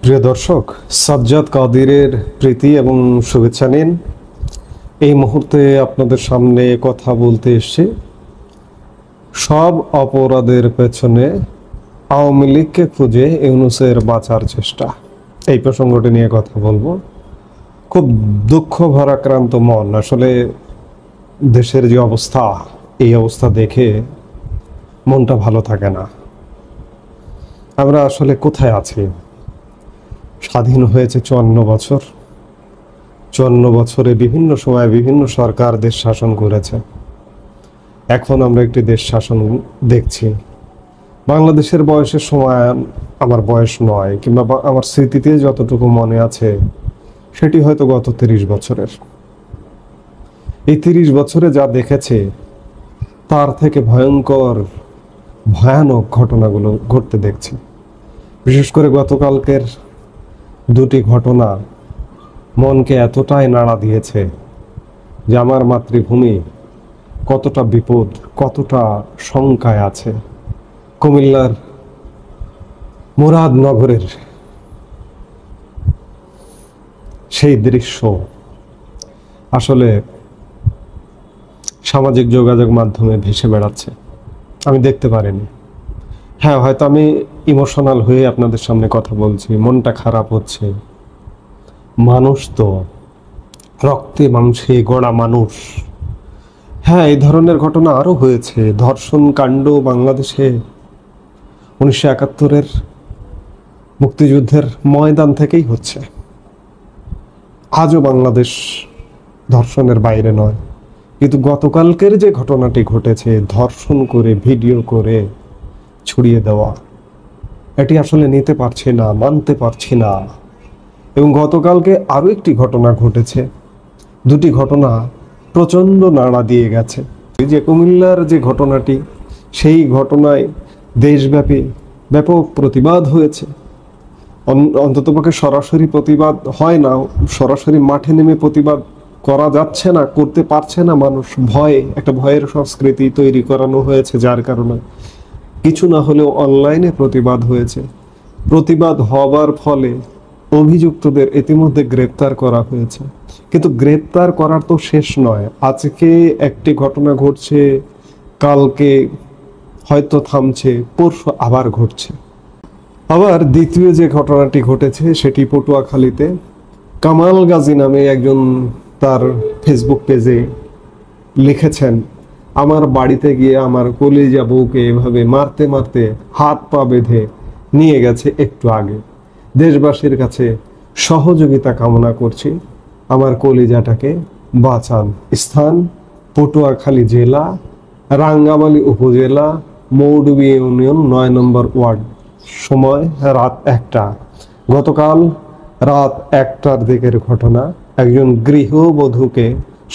প্রিয় দর্শক, সাজ্জাদ কাদিরের প্রীতি এবং শুভেচ্ছা নিন। এই মুহূর্তে আপনাদের সামনে কথা বলতে এসেছি সব অপরাধের পেছনে আওয়ামী লীগকে খুঁজে ইউনূসের বাঁচার চেষ্টা, এই প্রসঙ্গটি নিয়ে কথা বলবো। খুব দুঃখ ভারাক্রান্ত মন, আসলে দেশের যে অবস্থা, এই অবস্থা দেখে মনটা ভালো থাকে না। আমরা আসলে কোথায় আছি? স্বাধীন হয়েছে 54 বছর। 54 বছরে বিভিন্ন সময় বিভিন্ন সরকার দেশ শাসন করেছে। এখন আমরা একটি দেশ শাসন দেখছি। বাংলাদেশের বয়সের সময় আমার বয়স নয়, কিংবা আমার স্মৃতিতে যতটুকু মনে আছে সেটি হয়তো গত 30 বছরের। এই 30 বছরে যা দেখেছে তার থেকে ভয়ানক ঘটনাগুলো ঘটতে দেখছি। বিশেষ করে গতকালকের দুটি ঘটনা মনকে এতটাই নাড়া দিয়েছে যে আমার মাতৃভূমি কতটা বিপদ, কতটা শঙ্কায় আছে। কুমিল্লার মুরাদনগরের সেই দৃশ্য আসলে সামাজিক যোগাযোগ মাধ্যমে ভেসে বেড়াচ্ছে, আমি দেখতে পারিনি। হ্যাঁ, হয়তো আমি ইমোশনাল হয়ে আপনাদের সামনে কথা বলছি, মনটা খারাপ হচ্ছে। মানুষ তো রক্তে মাংসে গড়া মানুষ। হ্যাঁ, এই ধরনের ঘটনা আরো হয়েছে। ধর্ষণ কাণ্ড বাংলাদেশে 1971-এর মুক্তিযুদ্ধের ময়দান থেকেই হচ্ছে। আজও বাংলাদেশ ধর্ষণের বাইরে নয়, কিন্তু গতকালকের যে ঘটনাটি ঘটেছে, ধর্ষণ করে ভিডিও করে ছড়িয়ে দেওয়া, এটি আসলে নিতে পারছি না, মানতে পারছি না। এবং গতকালকে আরও একটি ঘটনা ঘটেছে। দুটি ঘটনা প্রচণ্ড নাড়া দিয়ে গেছে। এই যে কুমিল্লার যে ঘটনাটি, সেই ঘটনায় দেশব্যাপী ব্যাপক প্রতিবাদ হয়েছে। অন্ততপক্ষে সরাসরি প্রতিবাদ হয় না, সরাসরি মাঠে নেমে প্রতিবাদ করা যাচ্ছে না, করতে পারছে না মানুষ। একটা ভয়ের সংস্কৃতি তৈরি করানো হয়েছে, যার কারণে কিছু না হলেও অনলাইনে প্রতিবাদ হয়েছে। প্রতিবাদ হবার ফলে অভিযুক্তদের ইতিমধ্যে গ্রেপ্তার করা হয়েছে। কিন্তু গ্রেপ্তার করার তো শেষ নয়। আজকে একটি ঘটনা ঘটছে, কালকে হয়তো থামছে, পরশু আবার ঘটছে। আবার দ্বিতীয় যে ঘটনাটি ঘটেছে সেটি পটুয়াখালীতে। কামাল গাজী নামে একজন তার ফেসবুক পেজে লিখেছেন, আমার বাড়িতে গিয়ে আমার কলিজা বউকে এভাবে মারতে মারতে হাত পা বেঁধে নিয়ে গেছে একটু আগে। দেশবাসীর কাছে সহযোগিতা কামনা করছি, আমার কলিজাটাকে বাঁচান। স্থান পটুয়াখালী জেলা, রাঙ্গামালী উপজেলা, মৌডুবি ইউনিয়ন, 9 নম্বর ওয়ার্ড। সময় রাত 1টা। গতকাল রাত 1টার দিকের ঘটনা। একজন গৃহবধূকে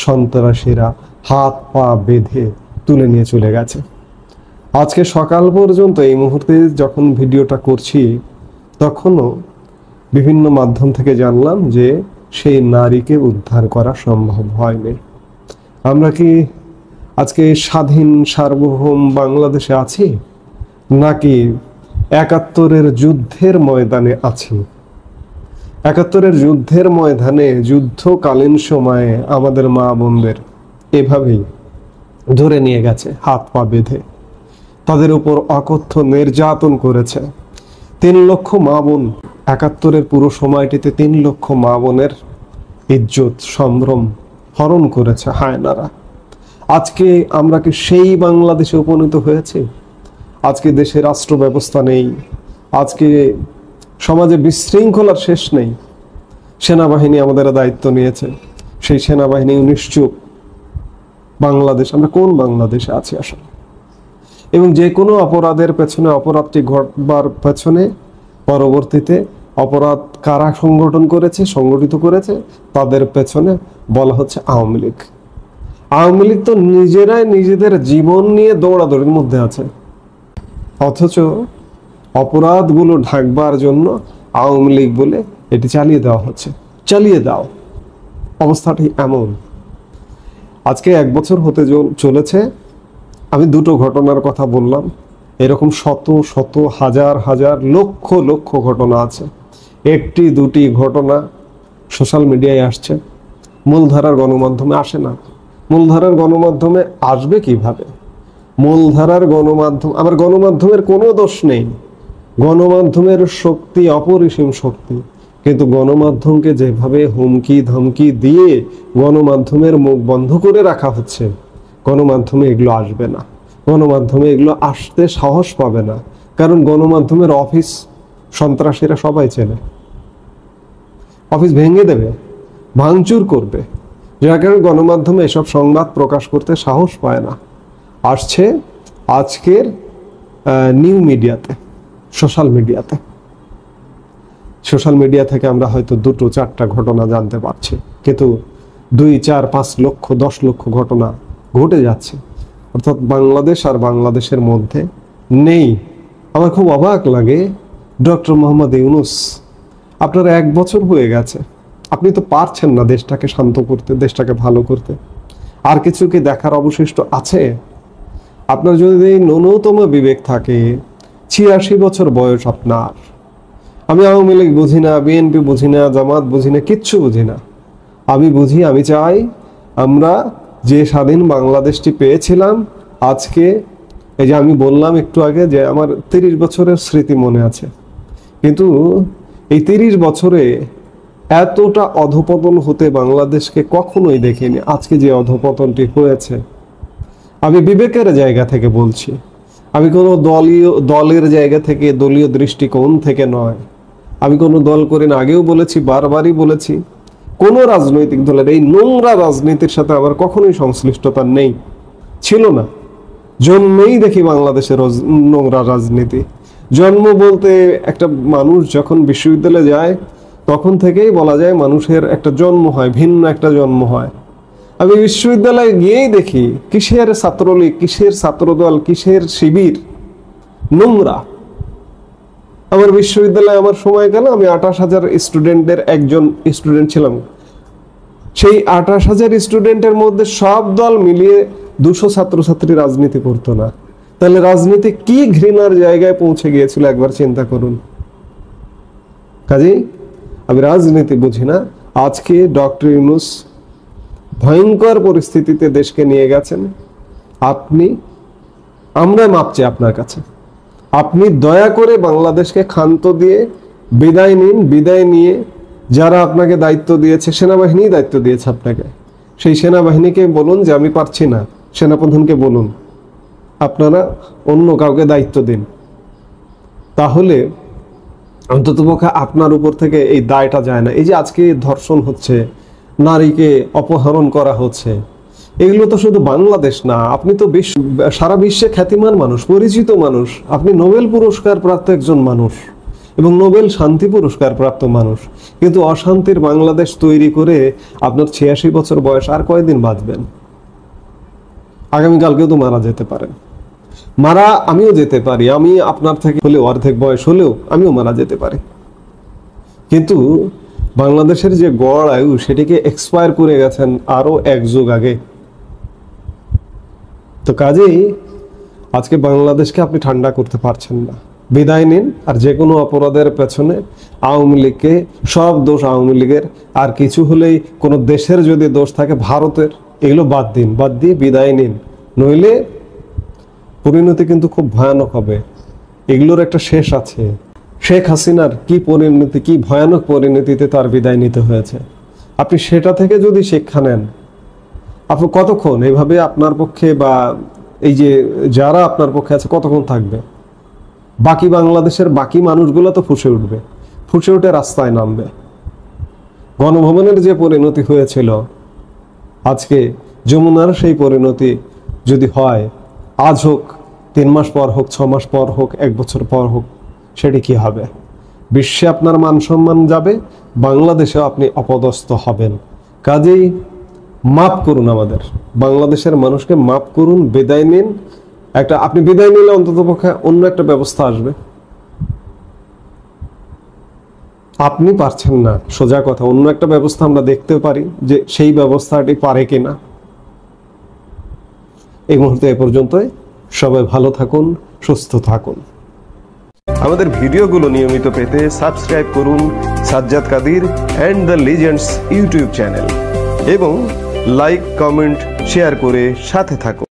সন্ত্রাসীরা হাত পা বেঁধে তুলে নিয়ে চলে গেছে। আজকে সকাল পর্যন্ত, এই মুহূর্তে যখন ভিডিওটা করছি, তখনও বিভিন্ন মাধ্যম থেকে জানলাম যে সেই নারীকে উদ্ধার করা সম্ভব হয়নি। আমরা কি আজকে স্বাধীন সার্বভৌম বাংলাদেশে আছি, নাকি 71-এর যুদ্ধের ময়দানে আছি? 71-এর যুদ্ধের ময়দানে যুদ্ধকালীন সময়ে আমাদের মা বোনদের এভাবেই ধরে নিয়ে গেছে হাত পা বেঁধে, তাদের উপর অকথ্য নির্যাতন করেছে। 3 লক্ষ মা বোন, 71-এর পুরো সময়টিতে 3 লক্ষ মা বোনের ইজ্জত সম্ভ্রম হরণ করেছে হায়নারা। আজকে আমরা কি সেই বাংলাদেশে উপনীত হয়েছে? আজকে দেশে রাষ্ট্র ব্যবস্থা নেই, আজকে সমাজে বিশৃঙ্খলার শেষ নেই। সেনাবাহিনী আমাদের দায়িত্ব নিয়েছে, সেই সেনাবাহিনী নিশ্চুপ। বাংলাদেশ, আমরা কোন বাংলাদেশে আছি আসলে? এবং যে কোনো অপরাধের পেছনে, অপরাধটি ঘটবার পেছনে পরবর্তীতে অপরাধ কারা সংগঠিত করেছে, তাদের পেছনে বলা হচ্ছে আওয়ামী লীগ। আওয়ামী লীগ তো নিজেরাই নিজেদের জীবন নিয়ে দৌড়াদৌড়ির মধ্যে আছে, অথচ অপরাধগুলো ঢাকবার জন্য আওয়ামী লীগ বলে এটি চালিয়ে দেওয়া হচ্ছে। চালিয়ে দাও, অবস্থাটি এমন। আজকে 1 বছর হতে চলেছে। আমি দুটো ঘটনার কথা বললাম, এরকম শত শত হাজার হাজার লক্ষ লক্ষ ঘটনা আছে। একটি দুটি ঘটনা সোশ্যাল মিডিয়ায় আসছে, মূলধারার গণমাধ্যমে আসে না। মূলধারার গণমাধ্যমে আসবে কিভাবে? মূলধারার গণমাধ্যম, আমার গণমাধ্যমের কোনো দোষ নেই, গণমাধ্যমের শক্তি অপরিসীম শক্তি, কিন্তু গণমাধ্যমকে যেভাবে হুমকি ধমকি দিয়ে গণমাধ্যমের মুখ বন্ধ করে রাখা হচ্ছে, গণমাধ্যমে এগুলো আসবে না, গণমাধ্যমে এগুলো আসতে সাহস পাবে না। কারণ গণমাধ্যমের অফিস সন্ত্রাসীরা সবাই চেনে, অফিস ভেঙে দেবে, ভাঙচুর করবে, যার কারণে গণমাধ্যমে এসব সংবাদ প্রকাশ করতে সাহস পায় না। আসছে আজকের নিউ মিডিয়াতে, সোশ্যাল মিডিয়াতে। সোশ্যাল মিডিয়া থেকে আমরা হয়তো 2-4টা ঘটনা জানতে পারছি, কিন্তু 2, 4, 5 লক্ষ 10 লক্ষ ঘটনা ঘটে যাচ্ছে, অর্থাৎ বাংলাদেশ আর বাংলাদেশের মধ্যে নেই। আমার খুব অবাক লাগে, ডক্টর মোহাম্মদ ইউনূস, আপনার 1 বছর হয়ে গেছে, আপনি তো পারছেন না দেশটাকে শান্ত করতে, দেশটাকে ভালো করতে। আর কিছু কি দেখার অবশিষ্ট আছে? আপনার যদি ন্যূনতম বিবেক থাকে, 86 বছর বয়স আপনার। আমি আওয়ামী লীগ বুঝি না, বিএনপি বুঝি না, জামাত বুঝি না, কিচ্ছু বুঝি না। আমি বুঝি, আমি চাই আমরা যে স্বাধীন বাংলাদেশটি পেয়েছিলাম, আজকে এই যে আমি বললাম একটু আগে যে আমার 30 বছরের স্মৃতি মনে আছে, কিন্তু এই 30 বছরে এতটা অধঃপতন হতে বাংলাদেশকে কখনোই দেখিনি। আজকে যে অধঃপতনটি হয়েছে, আমি বিবেকের জায়গা থেকে বলছি, আমি কোনো দলের জায়গা থেকে, দলীয় দৃষ্টিকোণ থেকে নয়। আমি কোনো দল করি না, আগেও বলেছি, বারবারই বলেছি, কোনো রাজনৈতিক দলের এই নোংরা রাজনীতির সাথে আমার কখনোই সংশ্লিষ্টতা নেই, ছিল না। জন্মেই দেখি বাংলাদেশের নোংরা রাজনীতি। জন্ম বলতে একটা মানুষ যখন বিশ্ববিদ্যালয়ে যায়, তখন থেকেই বলা যায় মানুষের একটা জন্ম হয়, ভিন্ন একটা জন্ম হয়। আমি বিশ্ববিদ্যালয়ে গিয়েই দেখি কিসের ছাত্রলীগ, কিসের ছাত্রদল, কিসের শিবির, নোংরা। আমার বিশ্ববিদ্যালয়ে আমার সময় গেল, আমি 28,000 স্টুডেন্টের একজন স্টুডেন্ট ছিলাম। সেই 28,000 স্টুডেন্টের মধ্যে সব দল মিলিয়ে 200 ছাত্রছাত্রী রাজনীতি করতো না। তাহলে রাজনীতি কি ঘৃণার জায়গায় পৌঁছে গিয়েছিল একবার চিন্তা করুন। কাজেই আমি রাজনীতি বুঝি না। আজকে ডক্টর ইউনূস ভয়ঙ্কর পরিস্থিতিতে দেশকে নিয়ে গেছেন। আমরা মাপছি আপনার কাছে, আপনি দয়া করে বাংলাদেশকে ক্ষান্ত দিয়ে বিদায় নিন। বিদায় নিয়ে যারা আপনাকে দায়িত্ব দিয়েছে, সেনাবাহিনী দায়িত্ব দিয়েছে আপনাকে, সেই সেনাবাহিনীকে বলুন যে আমি পারছি না, সেনাপ্রধানকে বলুন আপনারা অন্য কাউকে দায়িত্ব দিন। তাহলে অন্ততপক্ষে আপনার উপর থেকে এই দায়টা যায় না। এই যে আজকে ধর্ষণ হচ্ছে, নারীকে অপহরণ করা হচ্ছে, এগুলো তো শুধু বাংলাদেশ না, আপনি তো সারা বিশ্বে খ্যাতিমান মানুষ, পরিচিত মানুষ, আপনি নোবেল পুরস্কার প্রাপ্ত একজন মানুষ এবং নোবেল শান্তি পুরস্কার প্রাপ্ত মানুষ, কিন্তু অশান্তির বাংলাদেশ তৈরি করে আপনার 86 বছর বয়স, আর কয়দিন বাঁচবেন? আগামীকালকেও তো মারা যেতে পারেন, আমিও যেতে পারি, আমি আপনার থেকে হলেও অর্ধেক বয়স হলেও আমিও মারা যেতে পারি। কিন্তু বাংলাদেশের যে গড় আয়ু, সেটিকে এক্সপায়ার করে গেছেন আরো 1 যুগ আগে। তো কাজেই আজকে বাংলাদেশকে আপনি ঠান্ডা করতে পারছেন না। বিদায় নিন। আর যে কোনো অপরাধের পেছনে আওয়ামী লীগকে, সব দোষ আওয়ামী লীগের। আর কিছু হলেই কোনো দেশের যদি দোষ থাকে, ভারতের, এগুলো বাদ দিন, বাদ দিয়ে বিদায় নিন। নইলে পরিণতি কিন্তু খুব ভয়ানক হবে। এগুলোর একটা শেষ আছে। শেখ হাসিনার কি পরিণতি, কি ভয়ানক পরিণতিতে তার বিদায় নিতে হয়েছে। আপনি সেটা থেকে যদি শিক্ষা নেন, আপনি কতক্ষণ এইভাবে আপনার পক্ষে, বা এই যে যারা আপনার পক্ষে আছে, কতক্ষণ থাকবে? বাকি বাংলাদেশের বাকি মানুষগুলো তো ফুঁসে উঠবে, ফুঁসে উঠে রাস্তায় নামবে। গণভবনের যে পরিণতি হয়েছিল, আজকে যমুনার সেই পরিণতি যদি হয়, আজ হোক, 3 মাস পর হোক, 6 মাস পর হোক, 1 বছর পর হোক, সেটি কি হবে? বিশ্বে আপনার মান সম্মান যাবে, বাংলাদেশেও আপনি অপদস্থ হবেন। কাজেই মাফ করুন, আমাদের বাংলাদেশের মানুষকে মাফ করুন, বিদায় নিন। আপনি বিদায় নিলে অন্ততপক্ষে অন্য একটা ব্যবস্থা আসবে। আপনি পারছেন না, সোজা কথা, অন্য একটা ব্যবস্থা আমরা দেখতে পারি যে সেই ব্যবস্থাটি পারে কিনা। এই মুহূর্তে এ পর্যন্তই। সবাই ভালো থাকুন, সুস্থ থাকুন। আমাদের ভিডিওগুলো নিয়মিত পেতে সাবস্ক্রাইব করুন Sajjad Kadir and the legends YouTube channel এবং লাইক, কমেন্ট, শেয়ার করে সাথে থাকুন।